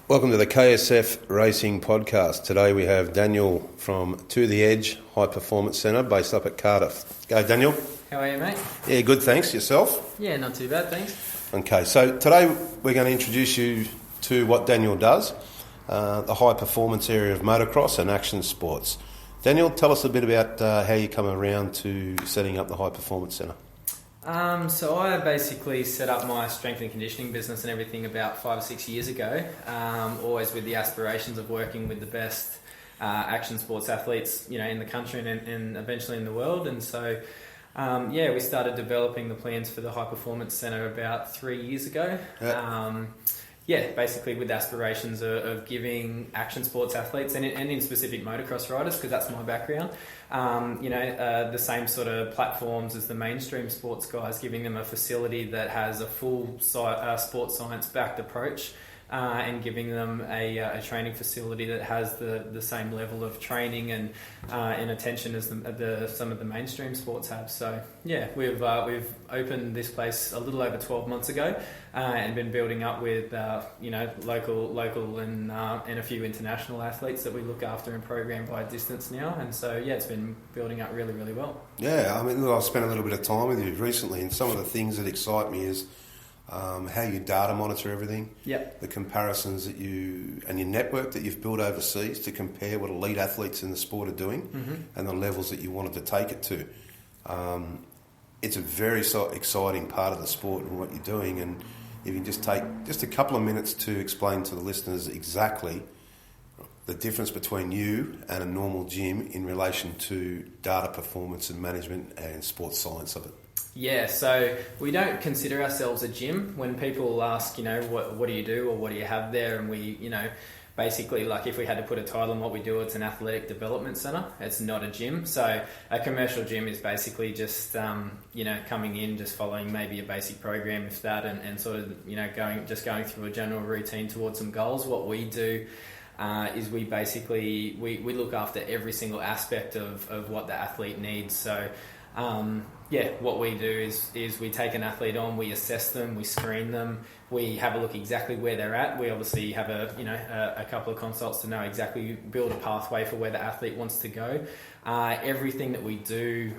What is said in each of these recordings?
Welcome to the KSF Racing podcast. Today we have Daniel from To The Edge High Performance Centre based up at Cardiff. Go Daniel. How are you, mate? Yeah, good, thanks. Yourself? Yeah, not too bad, thanks. Okay, so today we're going to introduce you to what Daniel does, the high performance area of motocross and action sports. Daniel, tell us a bit about how you come around to setting up the High Performance Centre. So I basically set up my strength and conditioning business and everything about 5 or 6 years ago, always with the aspirations of working with the best action sports athletes, in the country and eventually in the world. And so, we started developing the plans for the High Performance Centre about 3 years ago. Basically with aspirations of giving action sports athletes and in specific motocross riders, because that's my background, the same sort of platforms as the mainstream sports guys, giving them a facility that has a full sports science-backed approach, and giving them a training facility that has the same level of training and attention as some of the mainstream sports have. So we've opened this place a little over 12 months ago, and been building up with local and a few international athletes that we look after and program by distance now. And so it's been building up really, really well. Yeah, I mean, I've spent a little bit of time with you recently, and some of the things that excite me is how you data monitor everything, the comparisons that you and your network that you've built overseas to compare what elite athletes in the sport are doing, and the levels that you wanted to take it to. It's a very exciting part of the sport and what you're doing, and if you can just take just a couple of minutes to explain to the listeners exactly the difference between you and a normal gym in relation to data performance and management and sports science of it. Yeah, so we don't consider ourselves a gym. When people ask, what do you do or what do you have there, and we, basically, like if we had to put a title on what we do, it's an athletic development centre. It's not a gym. So a commercial gym is basically just, coming in, just following maybe a basic program, if that, and sort of, going through a general routine towards some goals. What we do is we basically, we look after every single aspect of what the athlete needs. So, what we do is we take an athlete on, we assess them, we screen them, we have a look exactly where they're at. We obviously have a couple of consults to know exactly, build a pathway for where the athlete wants to go. Everything that we do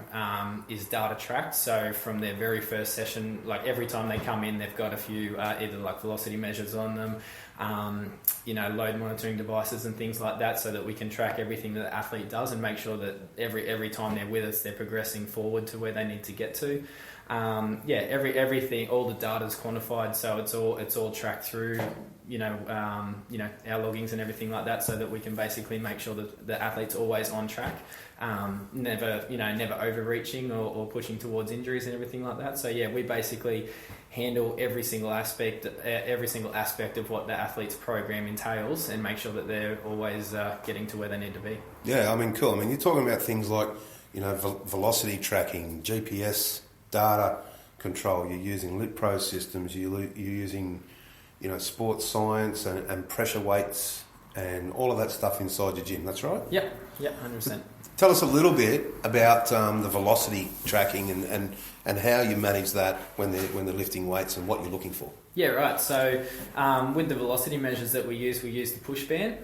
is data tracked. So from their very first session, like every time they come in, they've got a few either like velocity measures on them, load monitoring devices and things like that, so that we can track everything that the athlete does and make sure that every time they're with us, they're progressing forward to where they need to get to. Everything, all the data is quantified, so it's all tracked through, our loggings and everything like that, so that we can basically make sure that the athlete's always on track, never overreaching or pushing towards injuries and everything like that. So we basically handle every single aspect of what the athlete's program entails, and make sure that they're always getting to where they need to be. Yeah, I mean, cool. I mean, you're talking about things like, velocity tracking, GPS data control. You're using LitPro systems. You're using, sports science and pressure weights and all of that stuff inside your gym. That's right? Yep, 100%. Tell us a little bit about the velocity tracking and how you manage that when they're lifting weights and what you're looking for. Yeah, right. So with the velocity measures that we use the push band,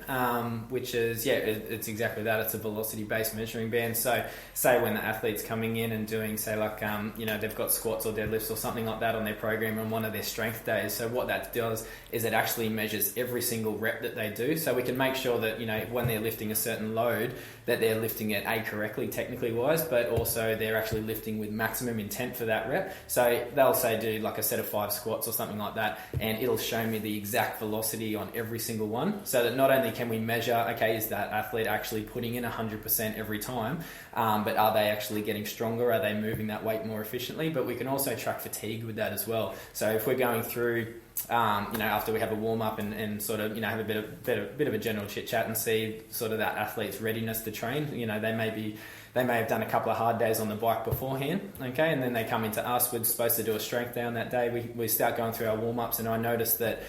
which is, it's exactly that. It's a velocity-based measuring band. So say when the athlete's coming in and doing, say like, they've got squats or deadlifts or something like that on their program on one of their strength days. So what that does is it actually measures every single rep that they do. So we can make sure that, when they're lifting a certain load, that they're lifting it correctly, technically wise, but also they're actually lifting with maximum intent for that rep. So they'll say do like a set of 5 squats or something like that, and it'll show me the exact velocity on every single one, so that not only can we measure, okay, is that athlete actually putting in 100% every time, but are they actually getting stronger? Are they moving that weight more efficiently? But we can also track fatigue with that as well. So if we're going through, after we have a warm up and sort of, have a bit of a general chit chat and see sort of that athlete's readiness to train. They may have done a couple of hard days on the bike beforehand, okay, and then they come into us. We're supposed to do a strength day on that day. We start going through our warm ups, and I noticed that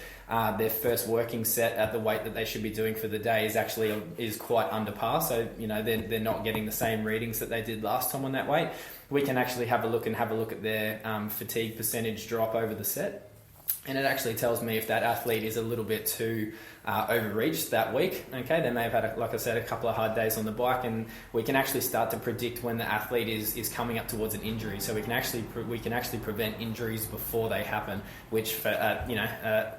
their first working set at the weight that they should be doing for the day is quite under par. So they're not getting the same readings that they did last time on that weight. We can actually have a look at their fatigue percentage drop over the set. and it actually tells me if that athlete is a little bit too overreached that week. Okay, they may have had, like I said, a couple of hard days on the bike, and we can actually start to predict when the athlete is coming up towards an injury. So we can actually prevent injuries before they happen, which for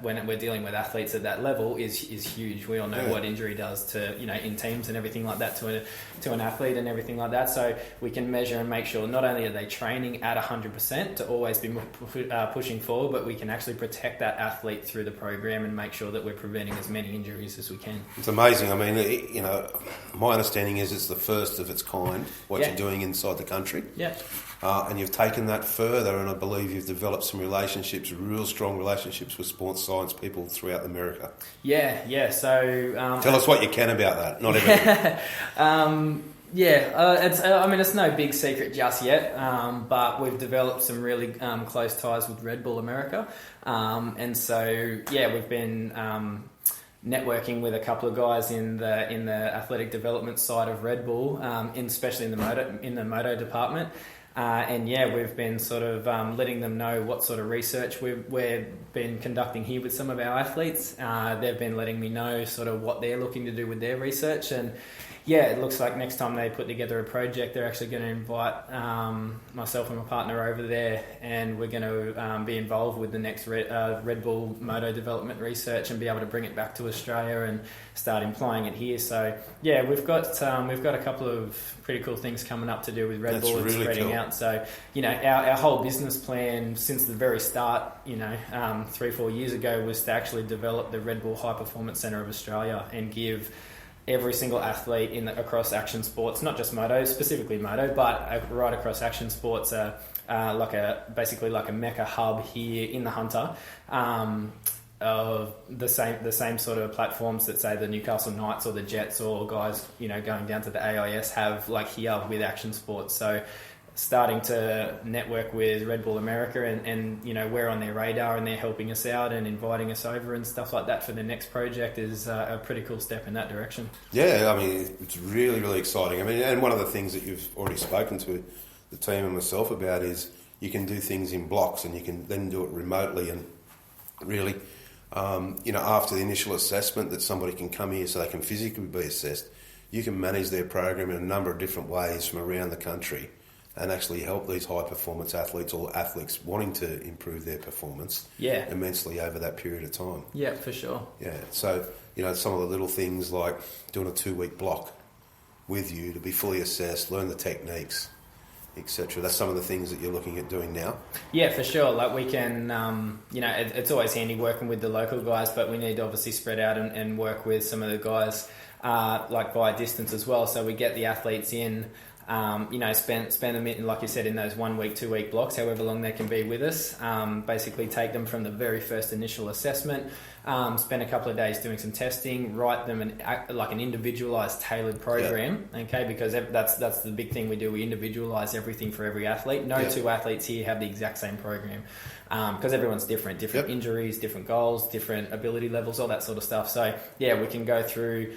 when we're dealing with athletes at that level is huge. We all know what injury does to in teams and everything like that to an athlete and everything like that. So we can measure and make sure not only are they training at 100% to always be pushing forward, but we can actually protect that athlete through the program and make sure that we're preventing as many injuries as we can. It's amazing. I mean, my understanding is it's the first of its kind, what you're doing inside the country. Yeah. And you've taken that further, and I believe you've developed some relationships, real strong relationships with sports science people throughout America. Yeah. So tell us what you can about that. Not everything. It's no big secret just yet, but we've developed some really close ties with Red Bull America, and so we've been networking with a couple of guys in the athletic development side of Red Bull, especially in the moto department. We've been sort of letting them know what sort of research we've been conducting here with some of our athletes. They've been letting me know sort of what they're looking to do with their research, and it looks like next time they put together a project, they're actually going to invite myself and my partner over there, and we're going to be involved with the next Red Bull moto development research and be able to bring it back to Australia and start employing it here. So we've got a couple of pretty cool things coming up to do with Red Bull and really spreading out. So our whole business plan since the very start, 3-4 years ago, was to actually develop the Red Bull High Performance Centre of Australia and give every single athlete across action sports, not just moto, specifically moto, but right across action sports, basically like a mecca hub here in the Hunter, of the same sort of platforms that say the Newcastle Knights or the Jets or guys going down to the AIS have like here with action sports. So starting to network with Red Bull America and we're on their radar and they're helping us out and inviting us over and stuff like that for the next project is a pretty cool step in that direction. Yeah, I mean, it's really, really exciting. I mean, and one of the things that you've already spoken to the team and myself about is you can do things in blocks and you can then do it remotely, and really, after the initial assessment that somebody can come here so they can physically be assessed, you can manage their program in a number of different ways from around the country and actually help these high-performance athletes or athletes wanting to improve their performance immensely over that period of time. Yeah, for sure. Yeah, so, some of the little things like doing a 2-week block with you to be fully assessed, learn the techniques, etc. That's some of the things that you're looking at doing now. Yeah, for sure. Like we can, it's always handy working with the local guys, but we need to obviously spread out and work with some of the guys like via distance as well. So we get the athletes in, spend them in, like you said, in those 1 week, 2 week blocks, however long they can be with us. Basically take them from the very first initial assessment, spend a couple of days doing some testing, write them an individualized, tailored program. Okay, because that's the big thing we do. We individualize everything for every athlete. No two athletes here have the exact same program, because everyone's different injuries, different goals, different ability levels, all that sort of stuff. So we can go through,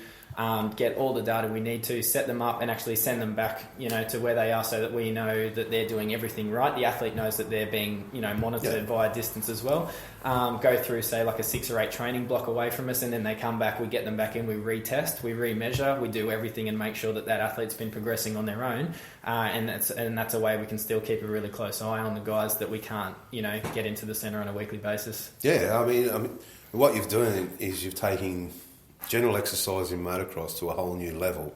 get all the data we need to, set them up and actually send them back, to where they are so that we know that they're doing everything right. The athlete knows that they're being, monitored via distance as well. Go through, say, like a 6 or 8 training block away from us, and then they come back, we get them back in, we retest, we remeasure, we do everything and make sure that athlete's been progressing on their own. And that's a way we can still keep a really close eye on the guys that we can't, get into the centre on a weekly basis. Yeah, I mean, what you've done is you've taken general exercise in motocross to a whole new level,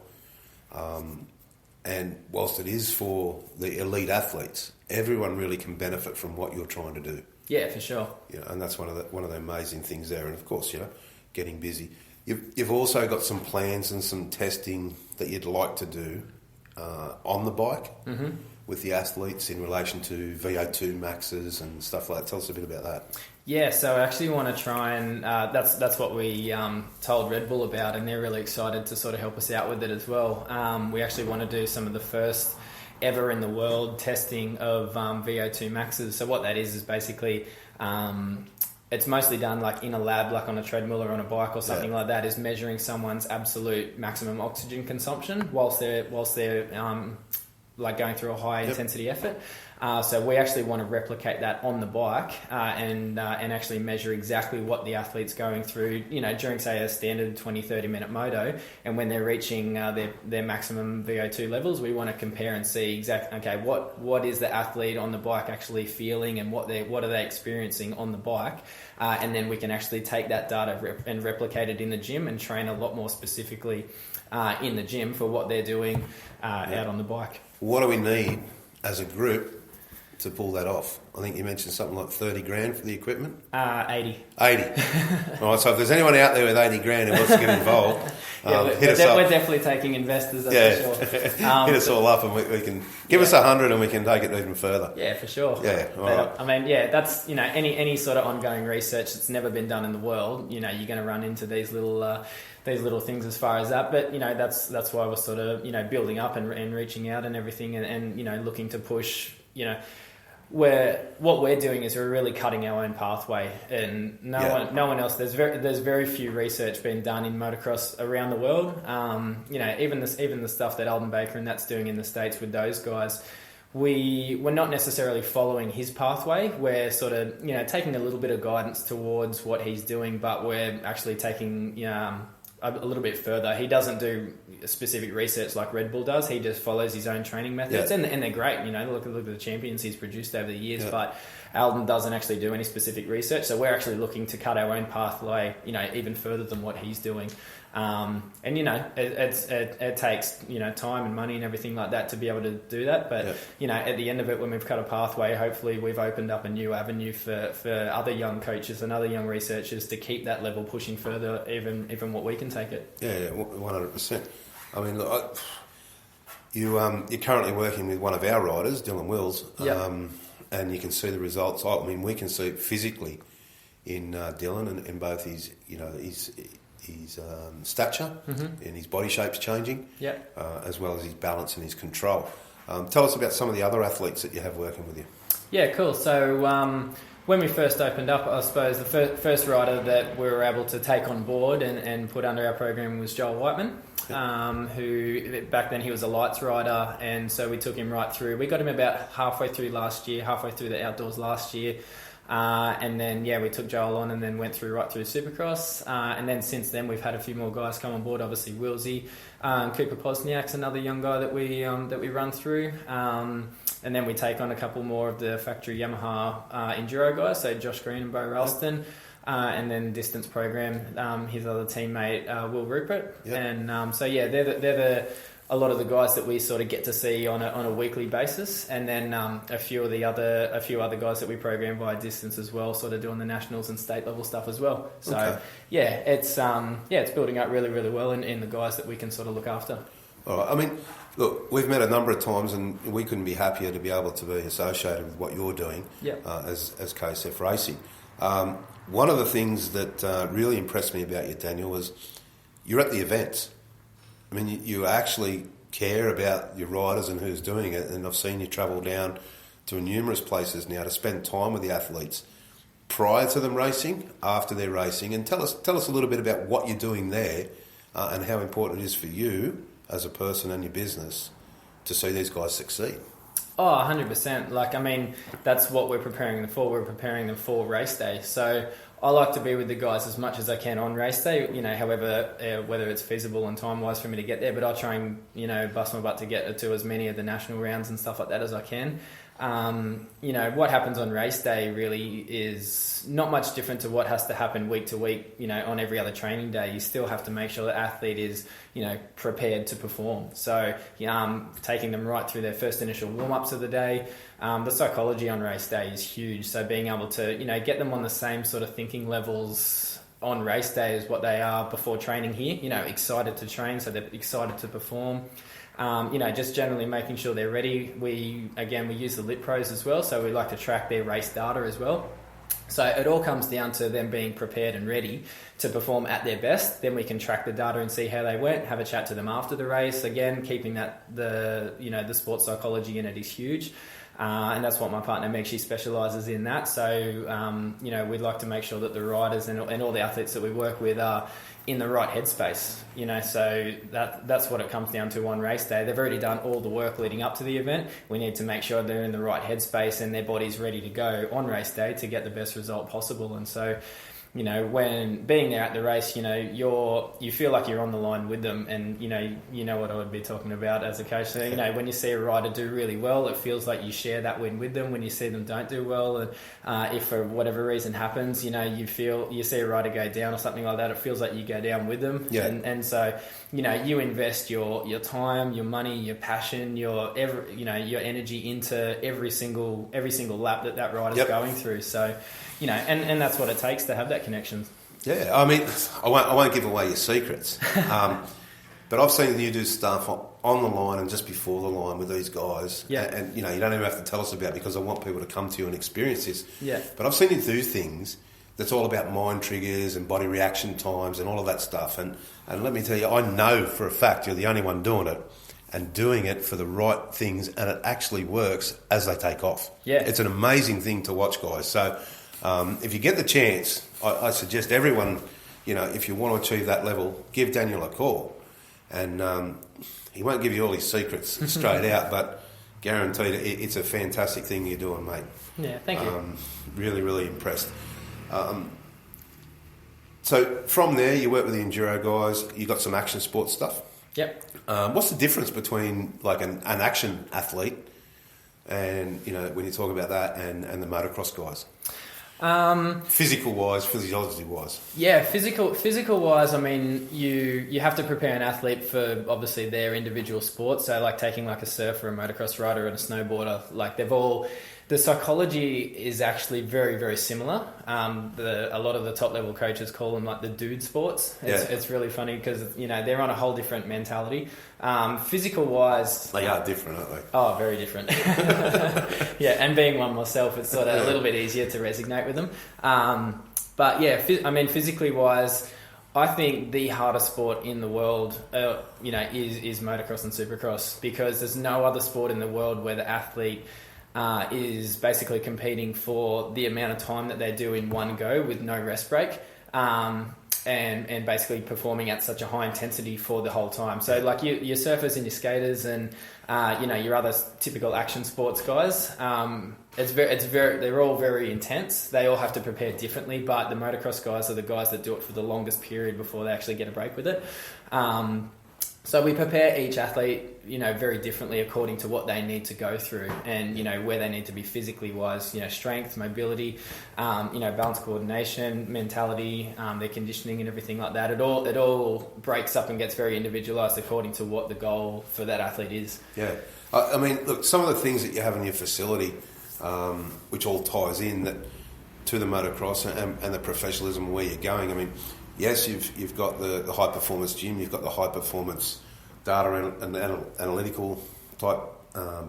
and whilst it is for the elite athletes, everyone really can benefit from what you're trying to do. Yeah, for sure. And that's one of the amazing things there. And of course, getting busy. You've also got some plans and some testing that you'd like to do on the bike with the athletes in relation to VO2 maxes and stuff like that. Tell us a bit about that. Yeah, so I actually want to try and that's what we told Red Bull about, and they're really excited to sort of help us out with it as well. We actually want to do some of the first ever in the world testing of VO2 maxes. So what that is basically it's mostly done like in a lab, like on a treadmill or on a bike or something like that, is measuring someone's absolute maximum oxygen consumption whilst they're like going through a high intensity effort. So we actually want to replicate that on the bike and actually measure exactly what the athlete's going through, during, say, a standard 20, 30-minute moto. And when they're reaching their maximum VO2 levels, we want to compare and see exactly, okay, what is the athlete on the bike actually feeling and what are they experiencing on the bike. And then we can actually take that data and replicate it in the gym and train a lot more specifically in the gym for what they're doing out on the bike. What do we need as a group to pull that off? I think you mentioned something like 30 grand for the equipment. 80. 80. All right. So if there's anyone out there with 80 grand who wants to get involved, hit us up. We're definitely taking investors. That's for sure. Hit us all up, and we can give us 100, and we can take it even further. Yeah, for sure. Yeah. But, I mean, yeah, that's any sort of ongoing research that's never been done in the world. You're going to run into these little things as far as that. But that's why we're sort of building up and reaching out and everything, and looking to push. What we're doing is we're really cutting our own pathway, and no one else. There's very few research being done in motocross around the world. Even the stuff that Alden Baker and that's doing in the States with those guys, we're not necessarily following his pathway. We're sort of taking a little bit of guidance towards what he's doing, but we're actually taking a little bit further. He doesn't do specific research like Red Bull does. He just follows his own training methods, and they're great. Look at the champions he's produced over the years. But Alden doesn't actually do any specific research, so we're actually looking to cut our own pathway, even further than what he's doing. It takes time and money and everything like that to be able to do that. But at the end of it, when we've cut a pathway, hopefully we've opened up a new avenue for other young coaches and other young researchers to keep that level pushing further, even what we can take it. Yeah, 100%. I mean, look, you're currently working with one of our riders, Dylan Wills, and you can see the results. I mean, we can see it physically in Dylan and both his stature and his body shape's changing, as well as his balance and his control. Tell us about some of the other athletes that you have working with you. Yeah, cool. So when we first opened up, I suppose the first rider that we were able to take on board and put under our program was Joel Whiteman, who back then he was a lights rider, and so we took him right through. We got him about halfway through the outdoors last year. And then we took Joel on and then went right through Supercross, and then since then we've had a few more guys come on board. Obviously Willsy, Cooper Posniak's another young guy that we run through, and then we take on a couple more of the factory Yamaha enduro guys, so Josh Green and Bo Ralston, and then distance program, his other teammate Will Rupert, and they're a lot of the guys that we sort of get to see on a weekly basis, and then a few other guys that we program via distance as well, sort of doing the nationals and state level stuff as well. So it's building up really, really well in the guys that we can sort of look after. All right. I mean, look, we've met a number of times, and we couldn't be happier to be able to be associated with what you're doing as KSF Racing. One of the things that really impressed me about you, Daniel, was you're at the events. I mean, you actually care about your riders and who's doing it, and I've seen you travel down to numerous places now to spend time with the athletes prior to them racing, after they're racing, and tell us a little bit about what you're doing there and how important it is for you as a person and your business to see these guys succeed. Oh, 100%. Like, I mean, that's what we're preparing them for. We're preparing them for race day. So I like to be with the guys as much as I can on race day, however, whether it's feasible and time-wise for me to get there, but I'll try and, bust my butt to get to as many of the national rounds and stuff like that as I can. What happens on race day really is not much different to what has to happen week to week, on every other training day. You still have to make sure the athlete is, prepared to perform. So, taking them right through their first initial warm-ups of the day. The psychology on race day is huge. So being able to, get them on the same sort of thinking levels on race day as what they are before training here, excited to train, so they're excited to perform. Just generally making sure they're ready. We use the Lit Pros as well, so we like to track their race data as well. So it all comes down to them being prepared and ready to perform at their best. Then we can track the data and see how they went, have a chat to them after the race. Again, keeping the sports psychology in it is huge. And that's what my partner Meg, she specialises in that. So, we'd like to make sure that the riders and all the athletes that we work with are in the right headspace, so that's what it comes down to on race day. They've already done all the work leading up to the event. We need to make sure they're in the right headspace and their body's ready to go on race day to get the best result possible. And so, when being there at the race, you feel like you're on the line with them, and you know what I would be talking about as a coach. So, when you see a rider do really well, it feels like you share that win with them. When you see them don't do well, and if for whatever reason happens, you see a rider go down or something like that, it feels like you go down with them. Yeah. And so, you invest your time, your money, your passion, your energy into every single lap that rider's going through. So, and that's what it takes to have that connection. Yeah, I mean, I won't give away your secrets, but I've seen you do stuff on the line and just before the line with these guys. Yeah. And you don't even have to tell us about it because I want people to come to you and experience this. Yeah. But I've seen you do things that's all about mind triggers and body reaction times and all of that stuff. And let me tell you, I know for a fact you're the only one doing it and doing it for the right things, and it actually works as they take off. Yeah. It's an amazing thing to watch, guys. So if you get the chance, I suggest everyone, if you want to achieve that level, give Daniel a call. And he won't give you all his secrets straight out, but guaranteed it's a fantastic thing you're doing, mate. Yeah, thank you. Really, really impressed. So from there, you work with the enduro guys. You got some action sports stuff. Yep. What's the difference between like an action athlete and when you talk about that and the motocross guys? Physical wise, physiology wise. Yeah, physical wise, I mean, you have to prepare an athlete for obviously their individual sport. So like taking like a surfer, a motocross rider and a snowboarder, like the psychology is actually very, very similar. A lot of the top level coaches call them like the dude sports. It's really funny because they're on a whole different mentality. Physical wise, they are different, aren't they? Oh, very different. Yeah, and being one myself, it's sort of a little bit easier to resonate with them. But yeah, physically wise, I think the hardest sport in the world, is motocross and supercross, because there's no other sport in the world where the athlete is basically competing for the amount of time that they do in one go with no rest break, and basically performing at such a high intensity for the whole time. So like your surfers and your skaters and your other typical action sports guys, they're all very intense. They all have to prepare differently, but the motocross guys are the guys that do it for the longest period before they actually get a break with it. So we prepare each athlete, very differently according to what they need to go through and, where they need to be physically wise, strength, mobility, balance, coordination, mentality, their conditioning and everything like that. It all breaks up and gets very individualized according to what the goal for that athlete is. Yeah. I mean, look, some of the things that you have in your facility, which all ties in to the motocross and the professionalism where you're going. I mean, yes, you've got the high performance gym, you've got the high performance data and analytical type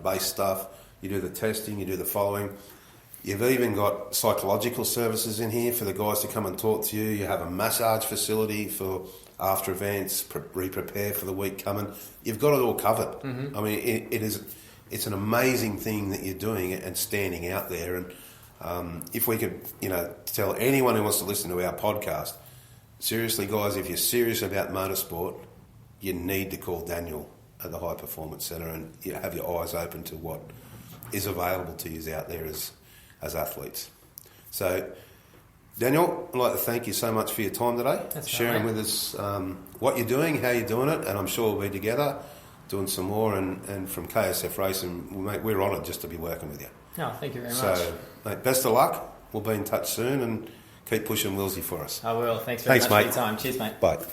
based stuff. You do the testing, you do the following. You've even got psychological services in here for the guys to come and talk to you. You have a massage facility for after events, re-prepare for the week coming. You've got it all covered. Mm-hmm. I mean, it's an amazing thing that you're doing and standing out there. And if we could, tell anyone who wants to listen to our podcast, seriously, guys, if you're serious about motorsport, you need to call Daniel at the High Performance Centre and have your eyes open to what is available to you out there as athletes. So, Daniel, I'd like to thank you so much for your time today, sharing with us what you're doing, how you're doing it, and I'm sure we'll be together doing some more. And from KSF Racing, mate, we're honoured just to be working with you. Oh, thank you very much. So, mate, best of luck. We'll be in touch soon and keep pushing Willsy for us. I will. Thanks very much for your time. Cheers, mate. Bye.